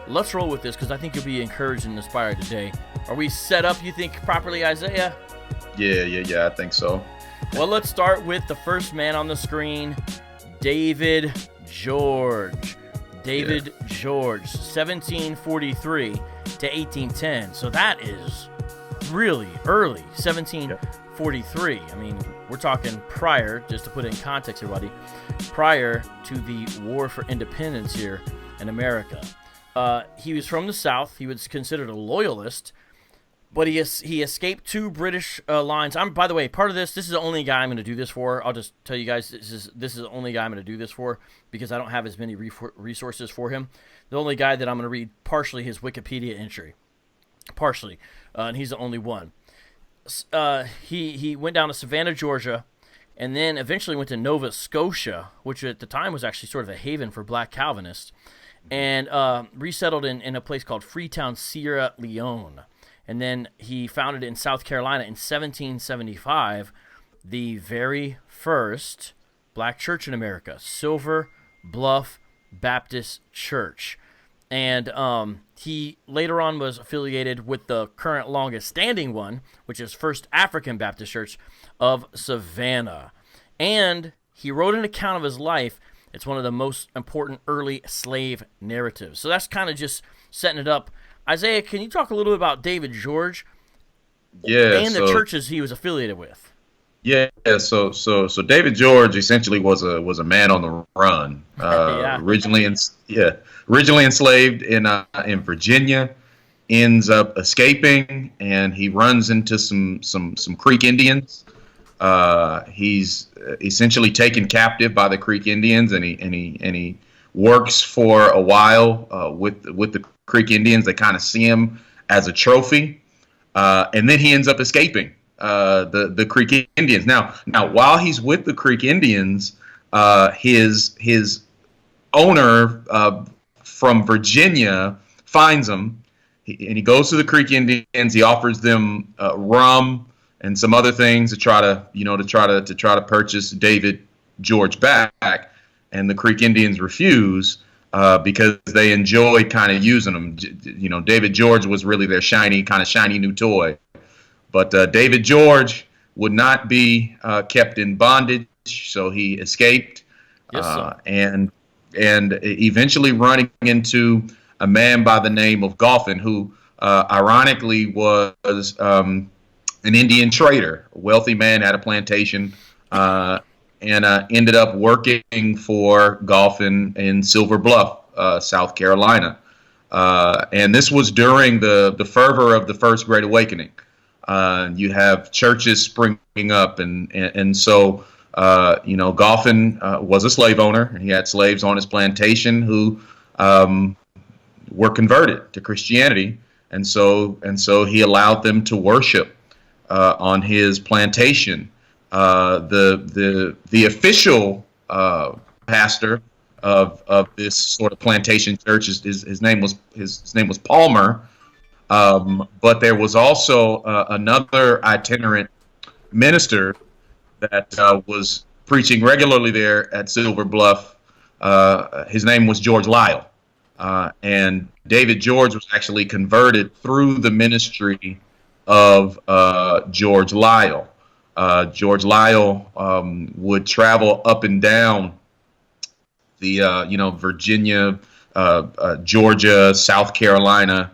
let's roll with this because I think you'll be encouraged and inspired today. Are we set up, you think, properly, Isaiah? Yeah, I think so. Well, let's start with the first man on the screen, David George. David George, 1743 to 1810. So that is really early, 1743. I mean, we're talking prior, just to put it in context, everybody, prior to the War for Independence here in America. He was from the South. He was considered a loyalist, but he escaped two British lines. By the way, part of this is the only guy I'm going to do this for. I'll just tell you guys, this is the only guy I'm going to do this for because I don't have as many resources for him. The only guy that I'm going to read partially his Wikipedia entry. Partially. And he's the only one. He went down to Savannah, Georgia, and then eventually went to Nova Scotia, which at the time was actually sort of a haven for black Calvinists, and resettled in a place called Freetown, Sierra Leone. And then he founded in South Carolina in 1775 the very first black church in America, Silver Bluff Baptist Church. And he later on was affiliated with the current longest standing one, which is First African Baptist Church of Savannah. And he wrote an account of his life. It's one of the most important early slave narratives. So that's kind of just setting it up. Isaiah, can you talk a little bit about David George and the churches he was affiliated with? Yeah, so David George essentially was a man on the run. Originally enslaved in Virginia, ends up escaping, and he runs into some Creek Indians. He's essentially taken captive by the Creek Indians, and he works for a while with the Creek Indians. They kind of see him as a trophy, and then he ends up escaping the Creek Indians. Now, while he's with the Creek Indians, his owner from Virginia finds him, and he goes to the Creek Indians. He offers them rum and some other things to try to purchase David George back, and the Creek Indians refuse because they enjoyed kind of using him. David George was really their shiny new toy, but David George would not be kept in bondage, so he escaped. Yes, sir. And eventually running into a man by the name of Goffin, who ironically was an Indian trader, a wealthy man, had a plantation, and ended up working for Goffin in Silver Bluff, South Carolina. And this was during the fervor of the First Great Awakening. You have churches springing up, and so Goffin was a slave owner, and he had slaves on his plantation who were converted to Christianity, and so he allowed them to worship on his plantation. The official pastor of this sort of plantation church, his name was Palmer, but there was also another itinerant minister that was preaching regularly there at Silver Bluff. His name was George Lyle, and David George was actually converted through the ministry of George Lyle. George Lyle would travel up and down the Virginia, Georgia, South Carolina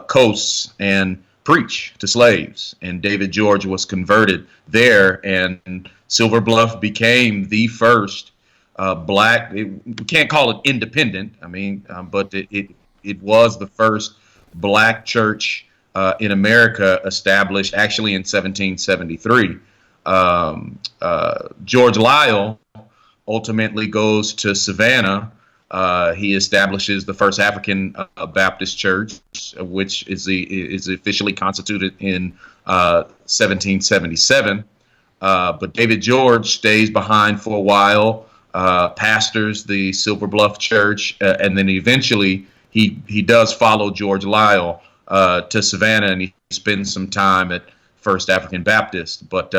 coasts and preach to slaves. And David George was converted there, and Silver Bluff became the first black. We can't call it independent. But it was the first black church in America, established actually in 1773. George Lyle ultimately goes to Savannah. He establishes the First African Baptist Church, which is officially constituted in 1777. But David George stays behind for a while, pastors the Silver Bluff Church, and then eventually he does follow George Lyle to Savannah, and he spends some time at First African Baptist. But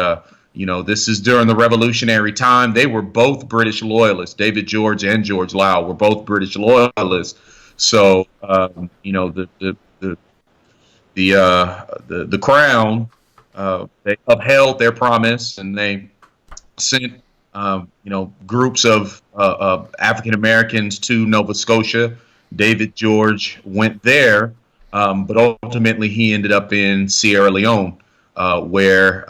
this is during the Revolutionary time. They were both British loyalists. David George and George Lyle were both British loyalists. So the crown, they upheld their promise, and they sent groups of African Americans to Nova Scotia. David George went there, but ultimately he ended up in Sierra Leone, where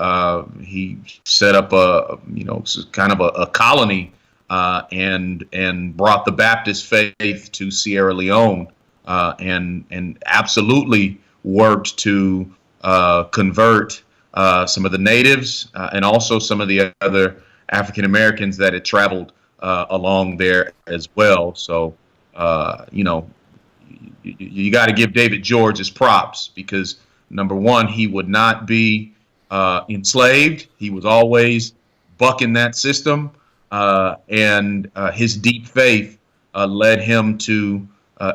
he set up kind of a colony, and brought the Baptist faith to Sierra Leone, and absolutely worked to convert some of the natives, and also some of the other African Americans that had traveled along there as well. So, you got to give David George his props, because number one, he would not be enslaved. He was always bucking that system, and his deep faith led him to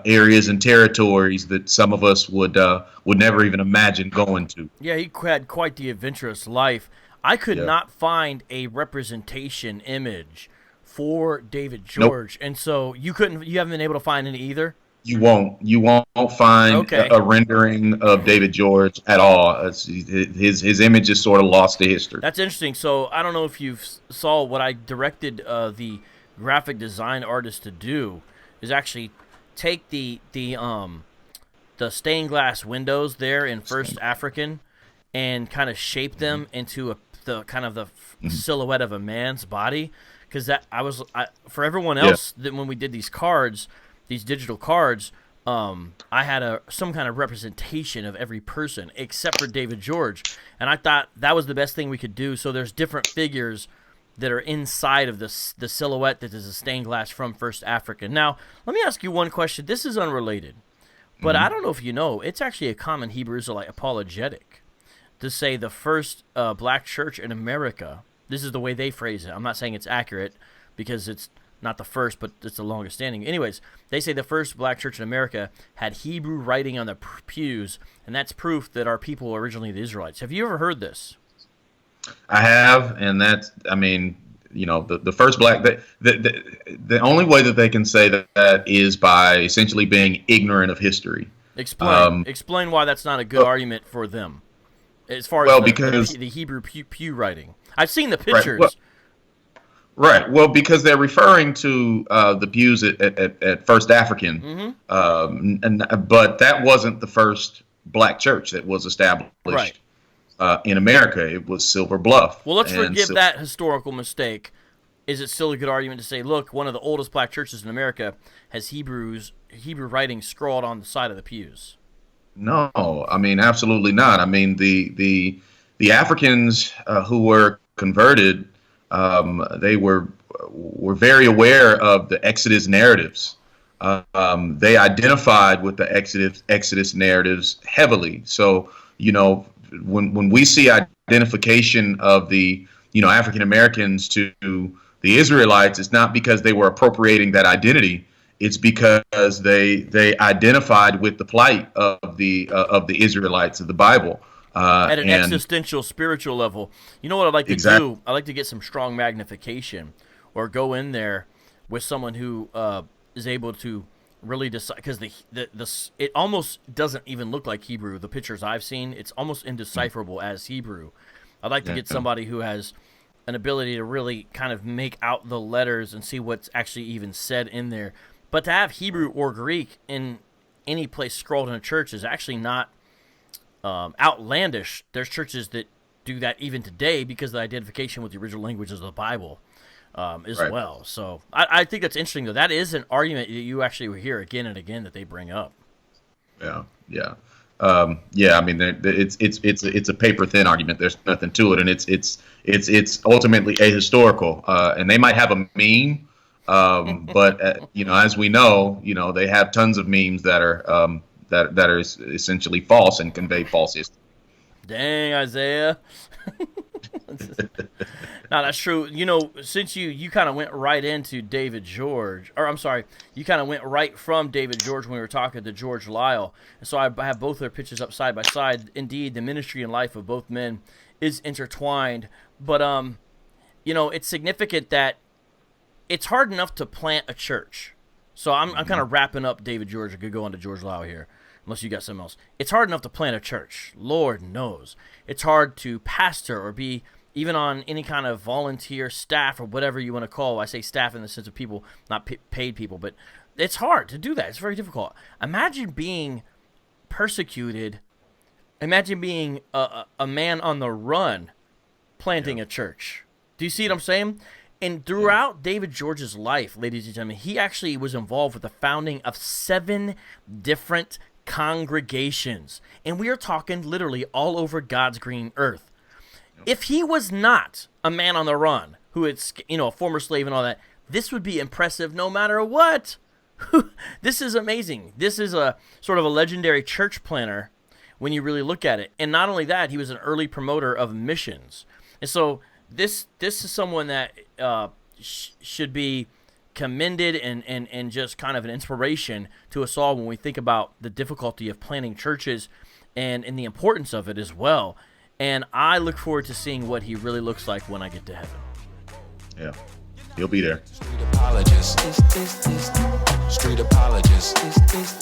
areas and territories that some of us would never even imagine going to. Yeah, he had quite the adventurous life. I could Yeah. not find a representation image for David Nope. George, and so you haven't been able to find any either. You won't find Okay. a rendering of David George at all. His image is sort of lost to history. That's interesting. So I don't know if you saw what I directed the graphic design artist to do is actually take the stained glass windows there in First African and kind of shape them into the kind of the silhouette of a man's body, because for everyone Yeah. else that when we did these cards, these digital cards, I had some kind of representation of every person except for David George, and I thought that was the best thing we could do. So there's different figures that are inside of the silhouette that is a stained glass from First African. Now, let me ask you one question. This is unrelated, but I don't know if you know, it's actually a common Hebrew Israelite apologetic to say the first black church in America. This is the way they phrase it. I'm not saying it's accurate because it's not the first, but it's the longest standing. Anyways, they say the first black church in America had Hebrew writing on the pews, and that's proof that our people were originally the Israelites. Have you ever heard this? I have, and that's, I mean, the first black, the only way that they can say that is by essentially being ignorant of history. Explain why that's not a good argument for them, as far as Well, because the Hebrew pew writing. I've seen the right, pictures. well, right, well, because they're referring to the pews at First African, but that wasn't the first black church that was established. Right. In America, it was Silver Bluff. Well, let's forgive that historical mistake. Is it still a good argument to say, look, one of the oldest black churches in America has Hebrew writing scrawled on the side of the pews? No, I mean, absolutely not. I mean, the Africans who were converted, they were very aware of the Exodus narratives. They identified with the Exodus narratives heavily. So, when we see identification of the African Americans to the Israelites, it's not because they were appropriating that identity. It's because they identified with the plight of the Israelites of the Bible. At an And existential, spiritual level. You know what I'd like to exactly. do? I'd like to get some strong magnification, or go in there with someone who is able to really decide, because it almost doesn't even look like Hebrew. The pictures I've seen, it's almost indecipherable as Hebrew. I'd like to get somebody who has an ability to really kind of make out the letters and see what's actually even said in there. But to have Hebrew or Greek in any place scrolled in a church is actually not outlandish. There's churches that do that even today because of the identification with the original languages of the Bible as Right. well. So I think that's interesting, though. That is an argument that you actually hear again and again that they bring up. Yeah, yeah, yeah. I mean, it's a paper thin argument. There's nothing to it, and it's ultimately ahistorical. And they might have a meme, but as we know, they have tons of memes that are that are essentially false and convey false history. Dang, Isaiah. No, that's true. Since you kind of went right into David George, or I'm sorry, you kind of went right from David George when we were talking to George Lyle. And so I have both their pictures up side by side. Indeed, the ministry and life of both men is intertwined. But, it's significant that it's hard enough to plant a church. So I'm kind of wrapping up David George. I could go on to George Lau here, unless you got something else. It's hard enough to plant a church. Lord knows. It's hard to pastor or be even on any kind of volunteer staff or whatever you want to call. I say staff in the sense of people, not paid people, but it's hard to do that. It's very difficult. Imagine being persecuted. Imagine being a man on the run planting a church. Do you see what I'm saying? And throughout David George's life, ladies and gentlemen, he actually was involved with the founding of 7 different congregations. And we are talking literally all over God's green earth. If he was not a man on the run, who is, a former slave and all that, this would be impressive no matter what. This is amazing. This is a sort of a legendary church planter when you really look at it. And not only that, he was an early promoter of missions. And so this is someone that should be commended and just kind of an inspiration to us all when we think about the difficulty of planting churches and the importance of it as well. And I look forward to seeing what he really looks like when I get to heaven. Yeah, he'll be there. Street apologist.